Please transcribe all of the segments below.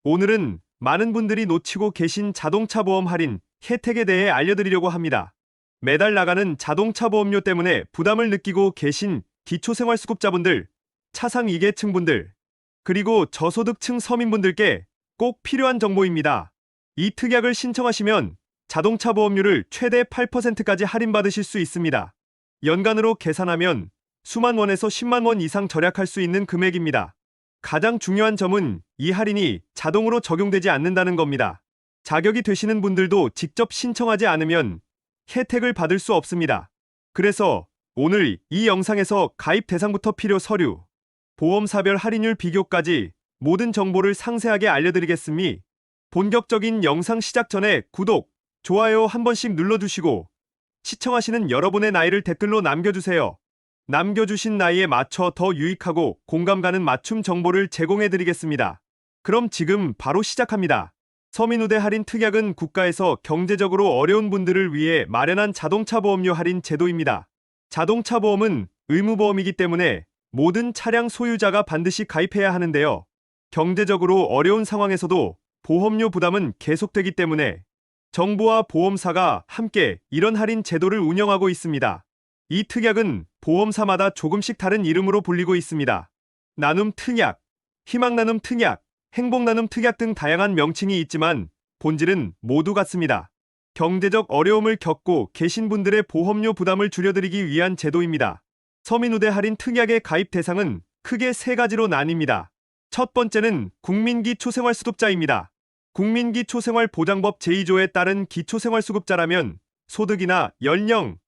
오늘은 많은 분들이 놓치고 계신 자동차 보험 할인 혜택에 대해 알려드리려고 합니다. 매달 나가는 자동차 보험료 때문에 부담을 느끼고 계신 기초생활수급자분들, 차상위계층분들, 그리고 저소득층 서민분들께 꼭 필요한 정보입니다. 이 특약을 신청하시면 자동차 보험료를 최대 8%까지 할인받으실 수 있습니다. 연간으로 계산하면 수만 원에서 10만 원 이상 절약할 수 있는 금액입니다. 가장 중요한 점은 이 할인이 자동으로 적용되지 않는다는 겁니다. 자격이 되시는 분들도 직접 신청하지 않으면 혜택을 받을 수 없습니다. 그래서 오늘 이 영상에서 가입 대상부터 필요 서류, 보험사별 할인율 비교까지 모든 정보를 상세하게 알려드리겠으니 본격적인 영상 시작 전에 구독, 좋아요 한 번씩 눌러주시고 시청하시는 여러분의 나이를 댓글로 남겨주세요. 남겨주신 나이에 맞춰 더 유익하고 공감 가는 맞춤 정보를 제공해드리겠습니다. 그럼 지금 바로 시작합니다. 서민우대 할인 특약은 국가에서 경제적으로 어려운 분들을 위해 마련한 자동차 보험료 할인 제도입니다. 자동차 보험은 의무보험이기 때문에 모든 차량 소유자가 반드시 가입해야 하는데요. 경제적으로 어려운 상황에서도 보험료 부담은 계속되기 때문에 정부와 보험사가 함께 이런 할인 제도를 운영하고 있습니다. 이 특약은 보험사마다 조금씩 다른 이름으로 불리고 있습니다. 나눔 특약, 희망나눔 특약, 행복나눔 특약 등 다양한 명칭이 있지만 본질은 모두 같습니다. 경제적 어려움을 겪고 계신 분들의 보험료 부담을 줄여드리기 위한 제도입니다. 서민우대 할인 특약의 가입 대상은 크게 세 가지로 나뉩니다. 첫 번째는 국민기초생활수급자입니다. 국민기초생활보장법 제2조에 따른 기초생활수급자라면 소득이나 연령,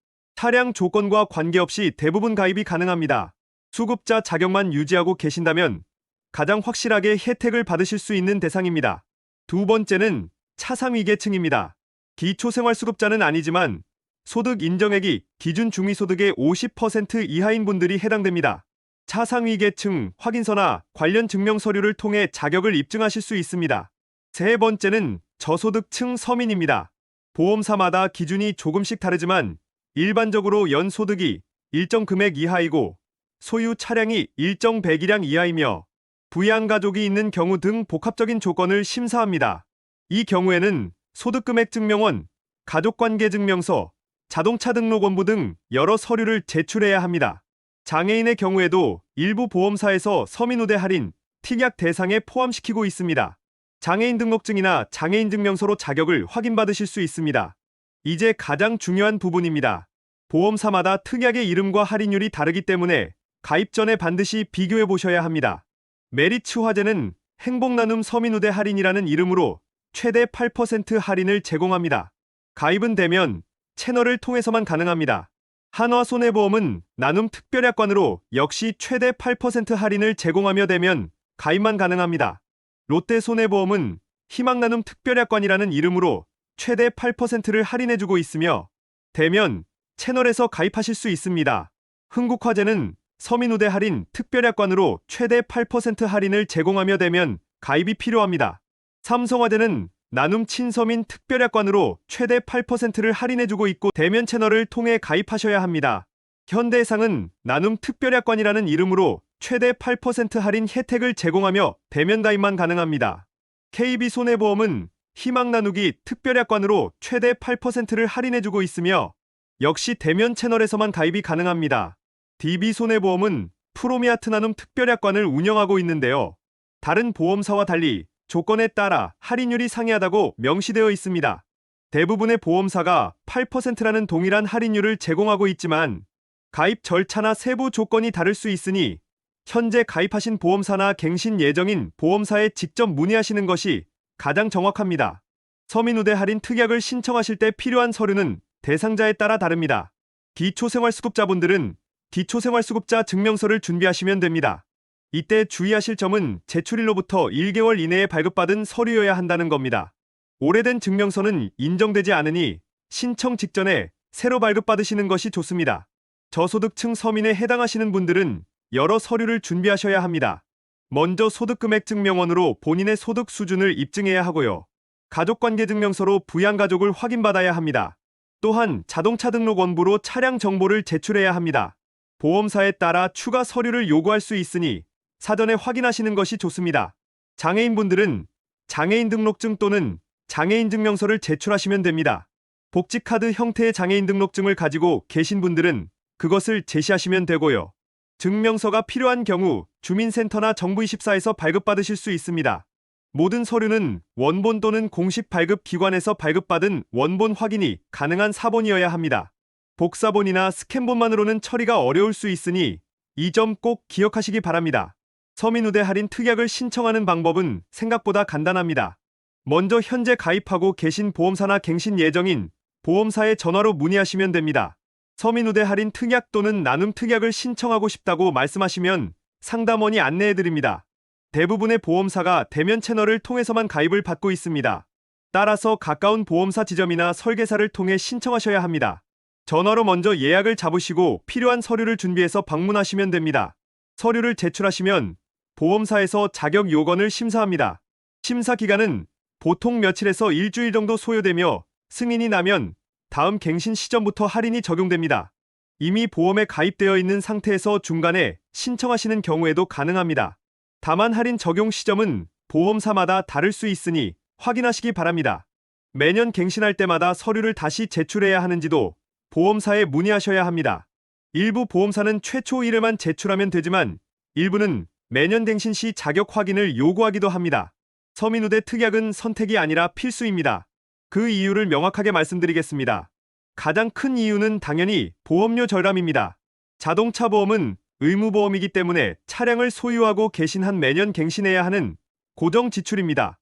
차량 조건과 관계없이 대부분 가입이 가능합니다. 수급자 자격만 유지하고 계신다면 가장 확실하게 혜택을 받으실 수 있는 대상입니다. 두 번째는 차상위계층입니다. 기초생활수급자는 아니지만 소득 인정액이 기준 중위소득의 50% 이하인 분들이 해당됩니다. 차상위계층 확인서나 관련 증명서류를 통해 자격을 입증하실 수 있습니다. 세 번째는 저소득층 서민입니다. 보험사마다 기준이 조금씩 다르지만 일반적으로 연소득이 일정 금액 이하이고 소유 차량이 일정 배기량 이하이며 부양가족이 있는 경우 등 복합적인 조건을 심사합니다. 이 경우에는 소득금액 증명원, 가족관계증명서, 자동차 등록원부 등 여러 서류를 제출해야 합니다. 장애인의 경우에도 일부 보험사에서 서민우대 할인, 특약 대상에 포함시키고 있습니다. 장애인 등록증이나 장애인 증명서로 자격을 확인받으실 수 있습니다. 이제 가장 중요한 부분입니다. 보험사마다 특약의 이름과 할인율이 다르기 때문에 가입 전에 반드시 비교해 보셔야 합니다. 메리츠 화재는 행복나눔 서민우대 할인이라는 이름으로 최대 8% 할인을 제공합니다. 가입은 되면 채널을 통해서만 가능합니다. 한화손해보험은 나눔 특별약관으로 역시 최대 8% 할인을 제공하며 되면 가입만 가능합니다. 롯데손해보험은 희망나눔 특별약관이라는 이름으로 최대 8%를 할인해주고 있으며 되면 채널에서 가입하실 수 있습니다. 흥국화재는 서민우대 할인 특별약관으로 최대 8% 할인을 제공하며 되면 가입이 필요합니다. 삼성화재는 나눔 친서민 특별약관으로 최대 8%를 할인해주고 있고 대면 채널을 통해 가입하셔야 합니다. 현대해상은 나눔 특별약관이라는 이름으로 최대 8% 할인 혜택을 제공하며 대면 가입만 가능합니다. KB손해보험은 희망나누기 특별약관으로 최대 8%를 할인해주고 있으며 역시 대면 채널에서만 가입이 가능합니다. DB손해보험은 프로미아트 나눔 특별약관을 운영하고 있는데요. 다른 보험사와 달리 조건에 따라 할인율이 상이하다고 명시되어 있습니다. 대부분의 보험사가 8%라는 동일한 할인율을 제공하고 있지만 가입 절차나 세부 조건이 다를 수 있으니 현재 가입하신 보험사나 갱신 예정인 보험사에 직접 문의하시는 것이 가장 정확합니다. 서민우대 할인 특약을 신청하실 때 필요한 서류는 대상자에 따라 다릅니다. 기초생활수급자분들은 기초생활수급자 증명서를 준비하시면 됩니다. 이때 주의하실 점은 제출일로부터 1개월 이내에 발급받은 서류여야 한다는 겁니다. 오래된 증명서는 인정되지 않으니 신청 직전에 새로 발급받으시는 것이 좋습니다. 저소득층 서민에 해당하시는 분들은 여러 서류를 준비하셔야 합니다. 먼저 소득금액 증명원으로 본인의 소득 수준을 입증해야 하고요. 가족관계증명서로 부양가족을 확인받아야 합니다. 또한 자동차 등록 원부로 차량 정보를 제출해야 합니다. 보험사에 따라 추가 서류를 요구할 수 있으니 사전에 확인하시는 것이 좋습니다. 장애인분들은 장애인 등록증 또는 장애인 증명서를 제출하시면 됩니다. 복지카드 형태의 장애인 등록증을 가지고 계신 분들은 그것을 제시하시면 되고요. 증명서가 필요한 경우 주민센터나 정부24에서 발급받으실 수 있습니다. 모든 서류는 원본 또는 공식 발급 기관에서 발급받은 원본 확인이 가능한 사본이어야 합니다. 복사본이나 스캔본만으로는 처리가 어려울 수 있으니 이 점 꼭 기억하시기 바랍니다. 서민우대 할인 특약을 신청하는 방법은 생각보다 간단합니다. 먼저 현재 가입하고 계신 보험사나 갱신 예정인 보험사에 전화로 문의하시면 됩니다. 서민우대 할인 특약 또는 나눔 특약을 신청하고 싶다고 말씀하시면 상담원이 안내해드립니다. 대부분의 보험사가 대면 채널을 통해서만 가입을 받고 있습니다. 따라서 가까운 보험사 지점이나 설계사를 통해 신청하셔야 합니다. 전화로 먼저 예약을 잡으시고 필요한 서류를 준비해서 방문하시면 됩니다. 서류를 제출하시면 보험사에서 자격 요건을 심사합니다. 심사 기간은 보통 며칠에서 일주일 정도 소요되며 승인이 나면 다음 갱신 시점부터 할인이 적용됩니다. 이미 보험에 가입되어 있는 상태에서 중간에 신청하시는 경우에도 가능합니다. 다만 할인 적용 시점은 보험사마다 다를 수 있으니 확인하시기 바랍니다. 매년 갱신할 때마다 서류를 다시 제출해야 하는지도 보험사에 문의하셔야 합니다. 일부 보험사는 최초 1회만 제출하면 되지만 일부는 매년 갱신 시 자격 확인을 요구하기도 합니다. 서민우대 특약은 선택이 아니라 필수입니다. 그 이유를 명확하게 말씀드리겠습니다. 가장 큰 이유는 당연히 보험료 절감입니다. 자동차 보험은 의무보험이기 때문에 차량을 소유하고 계신 한 매년 갱신해야 하는 고정 지출입니다.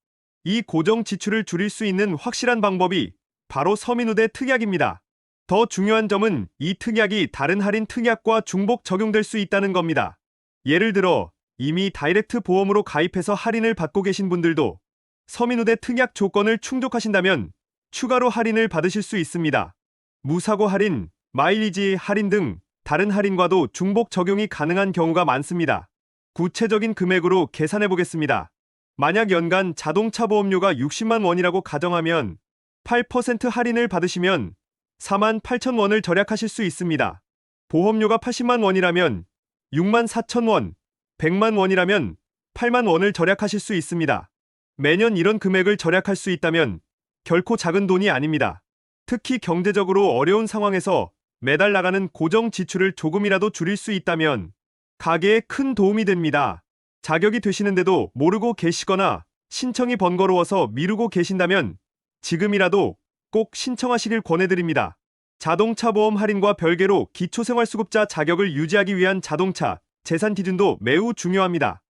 이 고정 지출을 줄일 수 있는 확실한 방법이 바로 서민우대 특약입니다. 더 중요한 점은 이 특약이 다른 할인 특약과 중복 적용될 수 있다는 겁니다. 예를 들어 이미 다이렉트 보험으로 가입해서 할인을 받고 계신 분들도 서민우대 특약 조건을 충족하신다면 추가로 할인을 받으실 수 있습니다. 무사고 할인, 마일리지 할인 등 다른 할인과도 중복 적용이 가능한 경우가 많습니다. 구체적인 금액으로 계산해 보겠습니다. 만약 연간 자동차 보험료가 60만 원이라고 가정하면 8% 할인을 받으시면 4만 8천 원을 절약하실 수 있습니다. 보험료가 80만 원이라면 6만 4천 원, 100만 원이라면 8만 원을 절약하실 수 있습니다. 매년 이런 금액을 절약할 수 있다면 결코 작은 돈이 아닙니다. 특히 경제적으로 어려운 상황에서 매달 나가는 고정 지출을 조금이라도 줄일 수 있다면 가계에 큰 도움이 됩니다. 자격이 되시는데도 모르고 계시거나 신청이 번거로워서 미루고 계신다면 지금이라도 꼭 신청하시길 권해드립니다. 자동차 보험 할인과 별개로 기초생활수급자 자격을 유지하기 위한 자동차 재산 기준도 매우 중요합니다.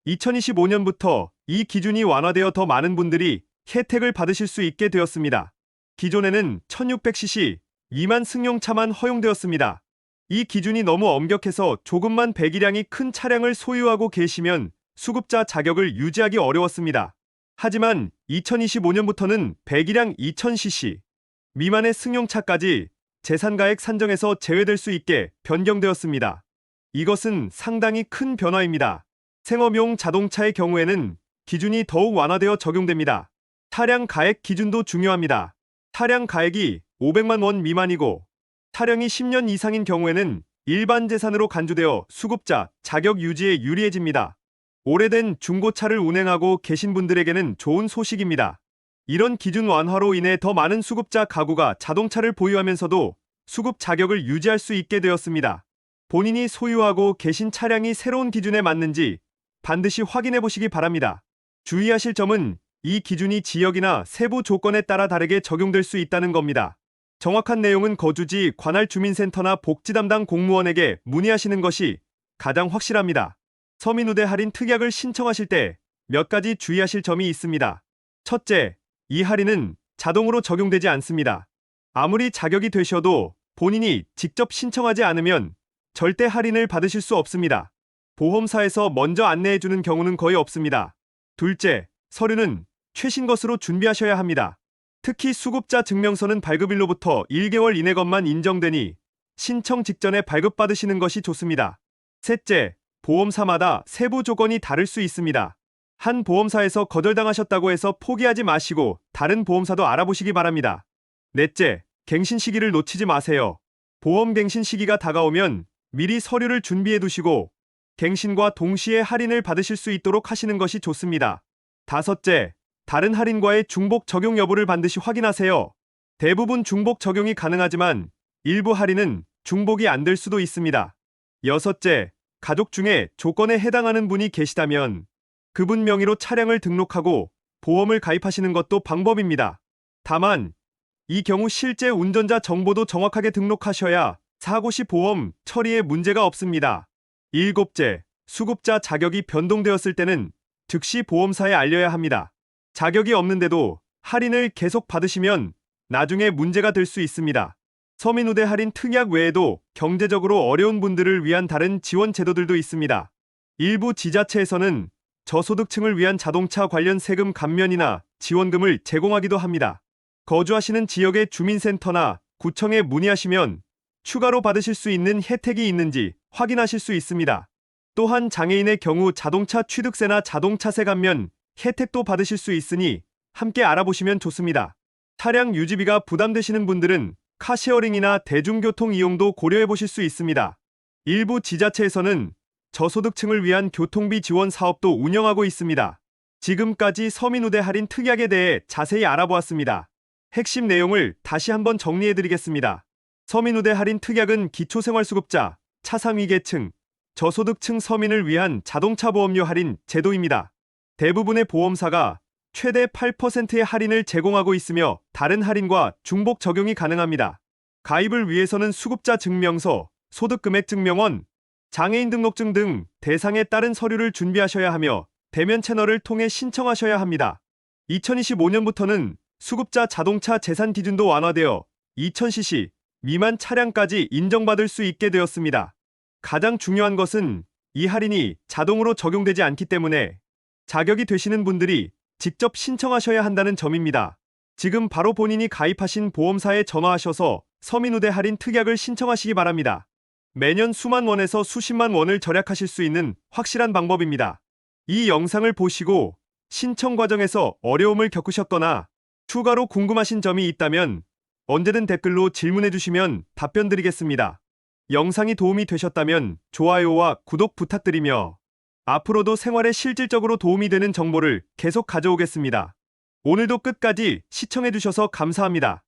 2025년부터 이 기준이 완화되어 더 많은 분들이 혜택을 받으실 수 있게 되었습니다. 기존에는 1600cc 미만 승용차만 허용되었습니다. 이 기준이 너무 엄격해서 조금만 배기량이 큰 차량을 소유하고 계시면 수급자 자격을 유지하기 어려웠습니다. 하지만 2025년부터는 배기량 2000cc 미만의 승용차까지 재산가액 산정에서 제외될 수 있게 변경되었습니다. 이것은 상당히 큰 변화입니다. 생업용 자동차의 경우에는 기준이 더욱 완화되어 적용됩니다. 차량 가액 기준도 중요합니다. 차량 가액이 500만 원 미만이고 차량이 10년 이상인 경우에는 일반 재산으로 간주되어 수급자 자격 유지에 유리해집니다. 오래된 중고차를 운행하고 계신 분들에게는 좋은 소식입니다. 이런 기준 완화로 인해 더 많은 수급자 가구가 자동차를 보유하면서도 수급 자격을 유지할 수 있게 되었습니다. 본인이 소유하고 계신 차량이 새로운 기준에 맞는지 반드시 확인해 보시기 바랍니다. 주의하실 점은 이 기준이 지역이나 세부 조건에 따라 다르게 적용될 수 있다는 겁니다. 정확한 내용은 거주지 관할 주민센터나 복지 담당 공무원에게 문의하시는 것이 가장 확실합니다. 서민우대 할인 특약을 신청하실 때 몇 가지 주의하실 점이 있습니다. 첫째, 이 할인은 자동으로 적용되지 않습니다. 아무리 자격이 되셔도 본인이 직접 신청하지 않으면 절대 할인을 받으실 수 없습니다. 보험사에서 먼저 안내해주는 경우는 거의 없습니다. 둘째, 서류는 최신 것으로 준비하셔야 합니다. 특히 수급자 증명서는 발급일로부터 1개월 이내 것만 인정되니 신청 직전에 발급받으시는 것이 좋습니다. 셋째, 보험사마다 세부 조건이 다를 수 있습니다. 한 보험사에서 거절당하셨다고 해서 포기하지 마시고 다른 보험사도 알아보시기 바랍니다. 넷째, 갱신 시기를 놓치지 마세요. 보험 갱신 시기가 다가오면 미리 서류를 준비해 두시고 갱신과 동시에 할인을 받으실 수 있도록 하시는 것이 좋습니다. 다섯째, 다른 할인과의 중복 적용 여부를 반드시 확인하세요. 대부분 중복 적용이 가능하지만 일부 할인은 중복이 안 될 수도 있습니다. 여섯째, 가족 중에 조건에 해당하는 분이 계시다면 그분 명의로 차량을 등록하고 보험을 가입하시는 것도 방법입니다. 다만 이 경우 실제 운전자 정보도 정확하게 등록하셔야 사고 시 보험 처리에 문제가 없습니다. 일곱째, 수급자 자격이 변동되었을 때는 즉시 보험사에 알려야 합니다. 자격이 없는데도 할인을 계속 받으시면 나중에 문제가 될 수 있습니다. 서민우대 할인 특약 외에도 경제적으로 어려운 분들을 위한 다른 지원 제도들도 있습니다. 일부 지자체에서는 저소득층을 위한 자동차 관련 세금 감면이나 지원금을 제공하기도 합니다. 거주하시는 지역의 주민센터나 구청에 문의하시면 추가로 받으실 수 있는 혜택이 있는지 확인하실 수 있습니다. 또한 장애인의 경우 자동차 취득세나 자동차세 감면 혜택도 받으실 수 있으니 함께 알아보시면 좋습니다. 차량 유지비가 부담되시는 분들은 카쉐어링이나 대중교통 이용도 고려해 보실 수 있습니다. 일부 지자체에서는 저소득층을 위한 교통비 지원 사업도 운영하고 있습니다. 지금까지 서민우대 할인 특약에 대해 자세히 알아보았습니다. 핵심 내용을 다시 한번 정리해 드리겠습니다. 서민우대 할인 특약은 기초생활수급자, 차상위계층, 저소득층 서민을 위한 자동차 보험료 할인 제도입니다. 대부분의 보험사가 최대 8%의 할인을 제공하고 있으며 다른 할인과 중복 적용이 가능합니다. 가입을 위해서는 수급자 증명서, 소득금액증명원, 장애인 등록증 등 대상에 따른 서류를 준비하셔야 하며 대면 채널을 통해 신청하셔야 합니다. 2025년부터는 수급자 자동차 재산 기준도 완화되어 2000cc 미만 차량까지 인정받을 수 있게 되었습니다. 가장 중요한 것은 이 할인이 자동으로 적용되지 않기 때문에 자격이 되시는 분들이 직접 신청하셔야 한다는 점입니다. 지금 바로 본인이 가입하신 보험사에 전화하셔서 서민우대 할인 특약을 신청하시기 바랍니다. 매년 수만 원에서 수십만 원을 절약하실 수 있는 확실한 방법입니다. 이 영상을 보시고 신청 과정에서 어려움을 겪으셨거나 추가로 궁금하신 점이 있다면 언제든 댓글로 질문해 주시면 답변 드리겠습니다. 영상이 도움이 되셨다면 좋아요와 구독 부탁드리며 앞으로도 생활에 실질적으로 도움이 되는 정보를 계속 가져오겠습니다. 오늘도 끝까지 시청해 주셔서 감사합니다.